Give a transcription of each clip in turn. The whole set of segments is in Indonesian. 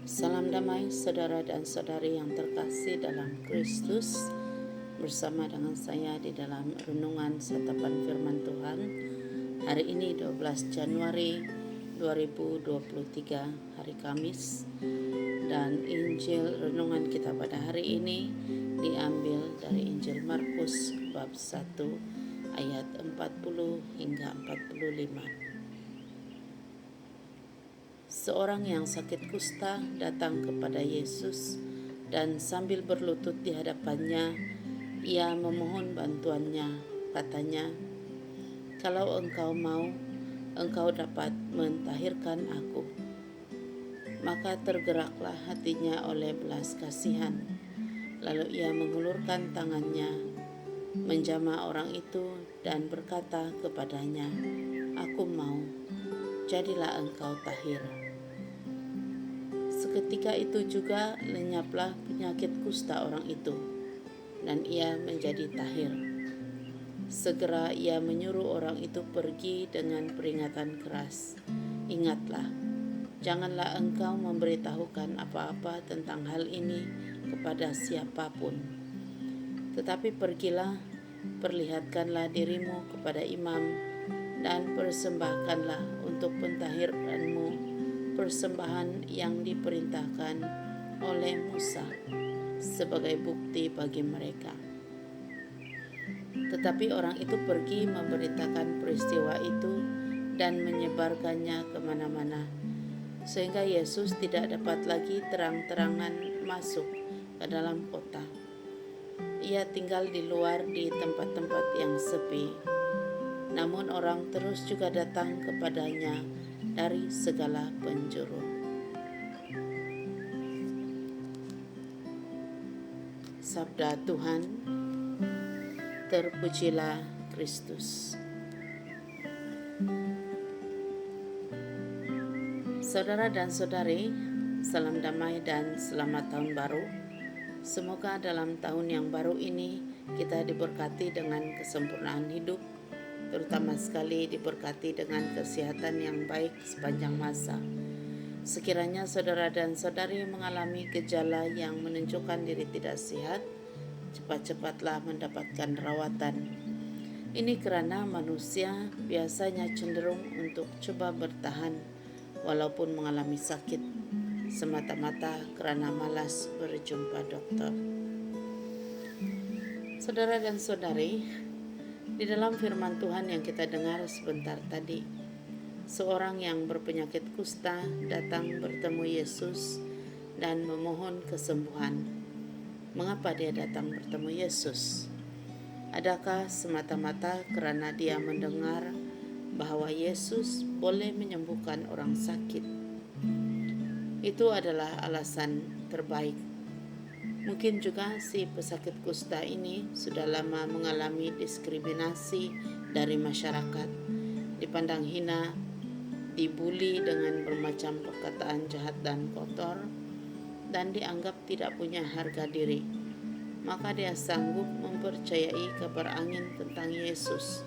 Salam damai saudara dan saudari yang terkasih dalam Kristus. Bersama dengan saya di dalam renungan santapan firman Tuhan hari ini 12 Januari 2023, hari Kamis. Dan Injil renungan kita pada hari ini diambil dari Injil Markus bab 1 ayat 40 hingga 45. Seorang yang sakit kusta datang kepada Yesus dan sambil berlutut di hadapannya, ia memohon bantuannya. Katanya, "Kalau engkau mau, engkau dapat mentahirkan aku." Maka tergeraklah hatinya oleh belas kasihan. Lalu ia mengulurkan tangannya, menjamah orang itu dan berkata kepadanya, "Aku mau, jadilah engkau tahir." Seketika itu juga lenyaplah penyakit kusta orang itu, dan ia menjadi tahir. Segera ia menyuruh orang itu pergi dengan peringatan keras, "Ingatlah, janganlah engkau memberitahukan apa-apa tentang hal ini kepada siapapun. Tetapi pergilah, perlihatkanlah dirimu kepada imam, dan persembahkanlah untuk pentahiranmu persembahan yang diperintahkan oleh Musa sebagai bukti bagi mereka." Tetapi orang itu pergi memberitakan peristiwa itu dan menyebarkannya kemana-mana, sehingga Yesus tidak dapat lagi terang-terangan masuk ke dalam kota. Ia tinggal di luar di tempat-tempat yang sepi. Namun orang terus juga datang kepadanya dari segala penjuru. Sabda Tuhan, terpujilah Kristus. Saudara dan saudari, salam damai dan selamat tahun baru. Semoga dalam tahun yang baru ini kita diberkati dengan kesempurnaan hidup, terutama sekali diberkati dengan kesehatan yang baik sepanjang masa. Sekiranya saudara dan saudari mengalami gejala yang menunjukkan diri tidak sehat, cepat-cepatlah mendapatkan rawatan. Ini karena manusia biasanya cenderung untuk coba bertahan walaupun mengalami sakit, semata-mata karena malas berjumpa dokter. Saudara dan saudari, di dalam firman Tuhan yang kita dengar sebentar tadi, seorang yang berpenyakit kusta datang bertemu Yesus dan memohon kesembuhan. Mengapa dia datang bertemu Yesus? Adakah semata-mata karena dia mendengar bahwa Yesus boleh menyembuhkan orang sakit? Itu adalah alasan terbaik. Mungkin juga si pesakit kusta ini sudah lama mengalami diskriminasi dari masyarakat, dipandang hina, dibuli dengan bermacam perkataan jahat dan kotor, dan dianggap tidak punya harga diri. Maka dia sanggup mempercayai kabar angin tentang Yesus,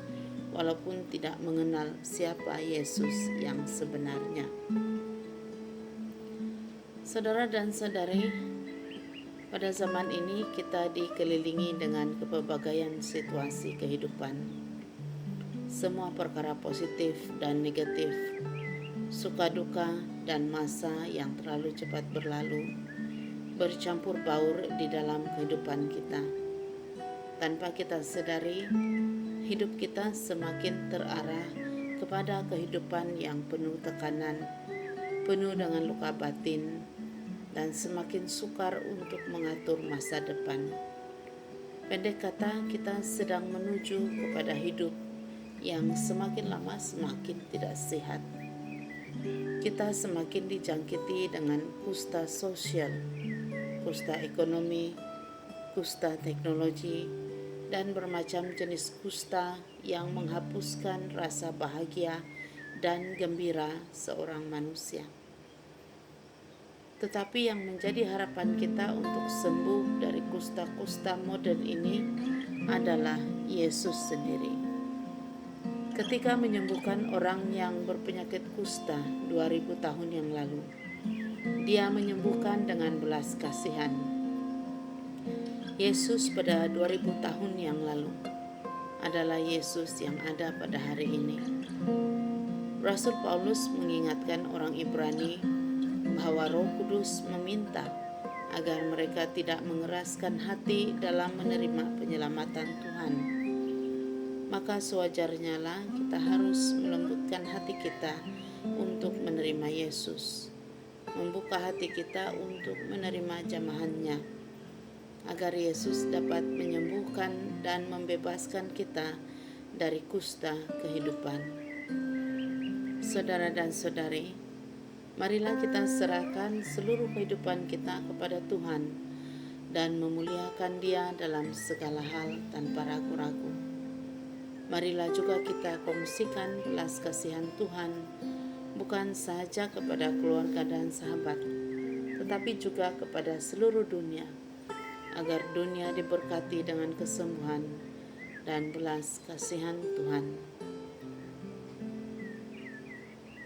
walaupun tidak mengenal siapa Yesus yang sebenarnya. Saudara dan saudari, pada zaman ini kita dikelilingi dengan kepelbagaian situasi kehidupan. Semua perkara positif dan negatif, suka duka dan masa yang terlalu cepat berlalu, bercampur baur di dalam kehidupan kita. Tanpa kita sadari, hidup kita semakin terarah kepada kehidupan yang penuh tekanan, penuh dengan luka batin, dan semakin sukar untuk mengatur masa depan. Pendek kata, kita sedang menuju kepada hidup yang semakin lama semakin tidak sehat. Kita semakin dijangkiti dengan kusta sosial, kusta ekonomi, kusta teknologi, dan bermacam jenis kusta yang menghapuskan rasa bahagia dan gembira seorang manusia. Tetapi yang menjadi harapan kita untuk sembuh dari kusta-kusta modern ini adalah Yesus sendiri. Ketika menyembuhkan orang yang berpenyakit kusta 2000 tahun yang lalu, Dia menyembuhkan dengan belas kasihan. Yesus pada 2000 tahun yang lalu adalah Yesus yang ada pada hari ini. Rasul Paulus mengingatkan orang Ibrani bahwa Roh Kudus meminta agar mereka tidak mengeraskan hati dalam menerima penyelamatan Tuhan. Maka sewajarnya lah kita harus melembutkan hati kita untuk menerima Yesus, membuka hati kita untuk menerima jamahannya, agar Yesus dapat menyembuhkan dan membebaskan kita dari kusta kehidupan. Saudara dan saudari, marilah kita serahkan seluruh kehidupan kita kepada Tuhan dan memuliakan Dia dalam segala hal tanpa ragu-ragu. Marilah juga kita kongsikan belas kasihan Tuhan bukan sahaja kepada keluarga dan sahabat, tetapi juga kepada seluruh dunia, agar dunia diberkati dengan kesembuhan dan belas kasihan Tuhan.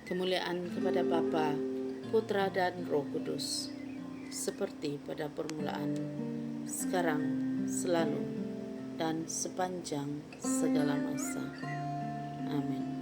Kemuliaan kepada Bapa, Putra dan Roh Kudus, seperti pada permulaan, sekarang, selalu, dan sepanjang segala masa. Amin.